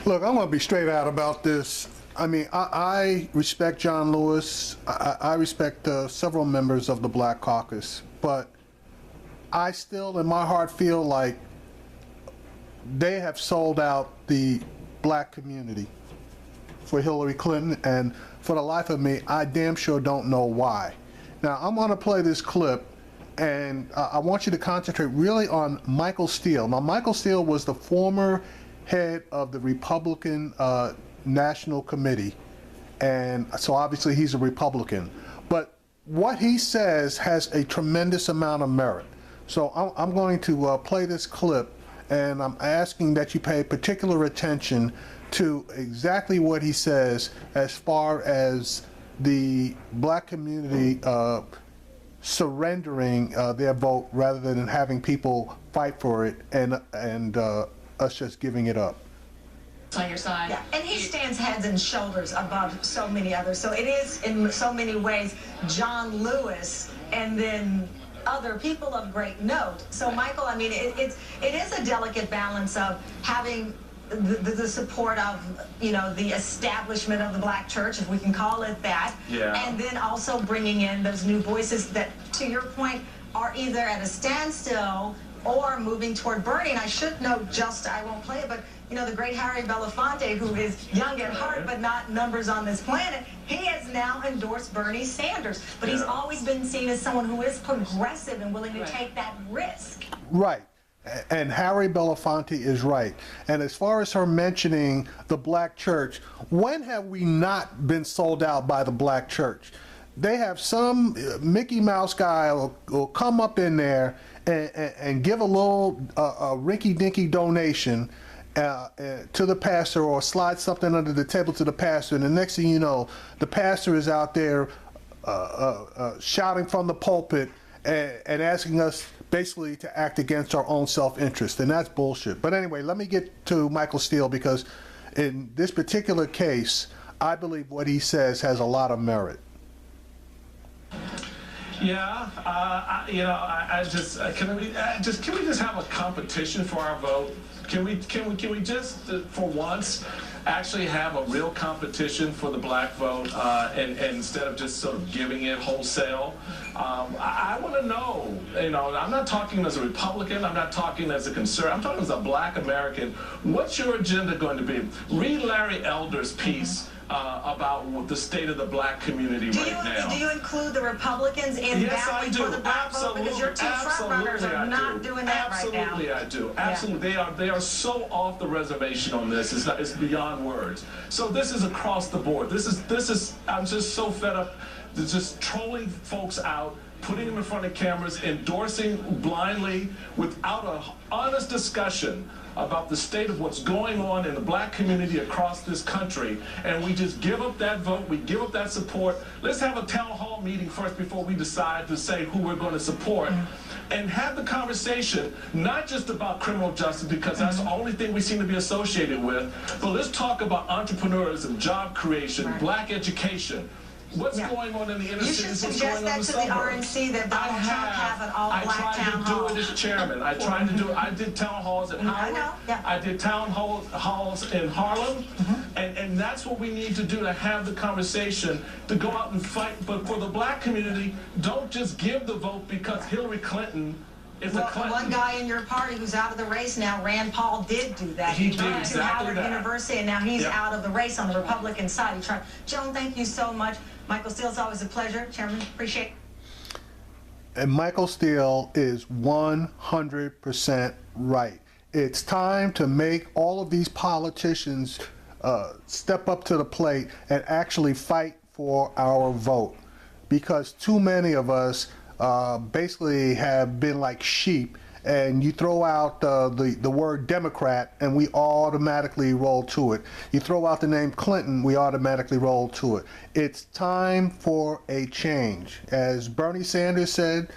Look, I'm going to be straight out about this. I mean, I respect John Lewis. I respect several members of the Black Caucus, but I still, in my heart, feel like they have sold out the black community for Hillary Clinton, and for the life of me, I damn sure don't know why. Now, I'm going to play this clip, and I want you to concentrate really on Michael Steele. Now, Michael Steele was the former head of the Republican National Committee, and so obviously he's a Republican. But what he says has a tremendous amount of merit. So I'm going to play this clip, and I'm asking that you pay particular attention to exactly what he says as far as the black community surrendering their vote rather than having people fight for it and us just giving it up. On your side. Yeah, and he stands heads and shoulders above so many others. So it is, in so many ways, John Lewis and then other people of great note. So, Michael, I mean, it is a delicate balance of having the support of, you know, the establishment of the black church, if we can call it that, and then also bringing in those new voices that, to your point, are either at a standstill or moving toward Bernie. And I should note, just, I won't play it, but you know, the great Harry Belafonte, who is young at heart but not numbers on this planet, he has now endorsed Bernie Sanders. But he's always been seen as someone who is progressive and willing to take that risk. Right. And Harry Belafonte is right. And as far as her mentioning the black church, when have we not been sold out by the black church? They have some Mickey Mouse guy will come up in there and give a little rinky-dinky donation to the pastor, or slide something under the table to the pastor, and the next thing you know, the pastor is out there shouting from the pulpit and asking us basically to act against our own self-interest, and that's bullshit. But anyway, let me get to Michael Steele, because in this particular case, I believe what he says has a lot of merit. Yeah, I just can we just have a competition for our vote? Can we just for once actually have a real competition for the black vote, and instead of just sort of giving it wholesale? I want to know, you know, I'm not talking as a Republican, I'm not talking as a conservative, I'm talking as a black American. What's your agenda going to be? Read Larry Elder's piece about the state of the black community right now. Do you include the Republicans in battling for the black vote? Because your two frontrunners are not doing that right now. Absolutely, I do. Absolutely, they are so off the reservation on this. It's beyond words. So this is across the board. This is. I'm just so fed up. Just trolling folks out, putting them in front of cameras, endorsing blindly without an honest discussion about the state of what's going on in the black community across this country, and we just give up that vote, we give up that support. Let's have a town hall meeting first before we decide to say who we're going to support, and have the conversation not just about criminal justice, because that's the only thing we seem to be associated with, but let's talk about entrepreneurism, job creation, black education. What's going on in the inner cities? What's going on in the suburbs? You should suggest that to the RNC, that Donald Trump have an all-black town hall. I tried to do it as chairman. I tried to do it. I did town halls at Howard. I did town halls in Harlem. And that's what we need to do, to have the conversation, to go out and fight. But for the black community, don't just give the vote because Hillary Clinton is a Clinton. One guy in your party who's out of the race now, Rand Paul, did do that. He did went exactly to Howard that. University, and now he's out of the race on the Republican side. He tried. Joan, thank you so much. Michael Steele, it's always a pleasure. Chairman, appreciate it. And Michael Steele is 100% right. It's time to make all of these politicians step up to the plate and actually fight for our vote, because too many of us basically have been like sheep, and you throw out the word Democrat and we automatically roll to it. You throw out the name Clinton, we automatically roll to it. It's time for a change. As Bernie Sanders said,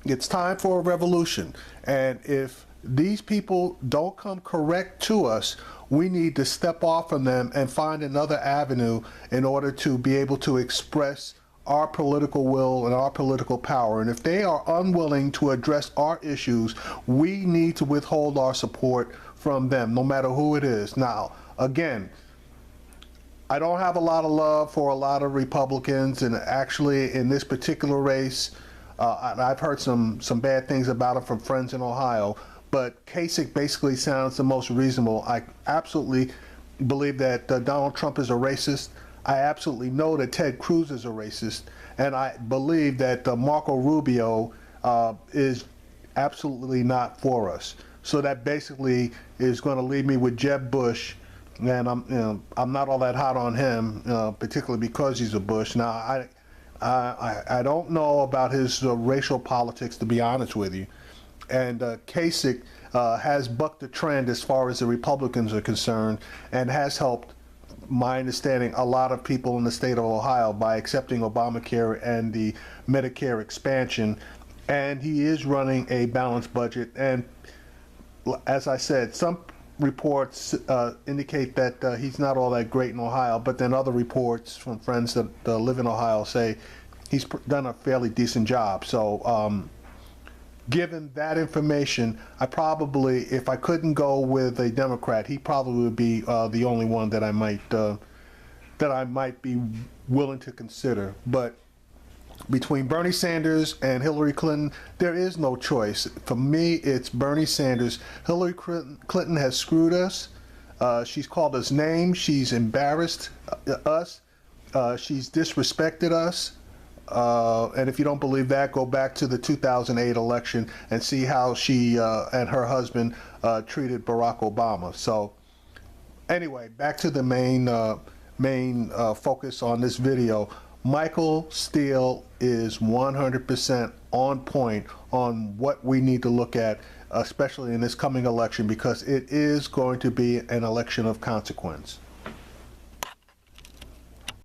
it's time for a revolution. And if these people don't come correct to us, we need to step off from them and find another avenue in order to be able to express our political will and our political power. And if they are unwilling to address our issues, we need to withhold our support from them, no matter who it is. Now, again, I don't have a lot of love for a lot of Republicans, and actually in this particular race, I've heard some bad things about him from friends in Ohio, but Kasich basically sounds the most reasonable. I absolutely believe that Donald Trump is a racist. I absolutely know that Ted Cruz is a racist, and I believe that Marco Rubio is absolutely not for us. So that basically is going to leave me with Jeb Bush, and I'm not all that hot on him, particularly because he's a Bush. Now I don't know about his racial politics, to be honest with you, and Kasich has bucked the trend as far as the Republicans are concerned, and has helped, my understanding, a lot of people in the state of Ohio by accepting Obamacare and the Medicare expansion, and he is running a balanced budget. And as I said, some reports indicate that he's not all that great in Ohio, but then other reports from friends that live in Ohio say he's done a fairly decent job. So given that information, I probably, if I couldn't go with a Democrat, he probably would be the only one that I might be willing to consider. But between Bernie Sanders and Hillary Clinton, there is no choice. For me, it's Bernie Sanders. Hillary Clinton has screwed us. She's called us names. She's embarrassed us. She's disrespected us. And if you don't believe that, go back to the 2008 election and see how she and her husband treated Barack Obama. So anyway, back to the main focus on this video. Michael Steele is 100% on point on what we need to look at, especially in this coming election, because it is going to be an election of consequence.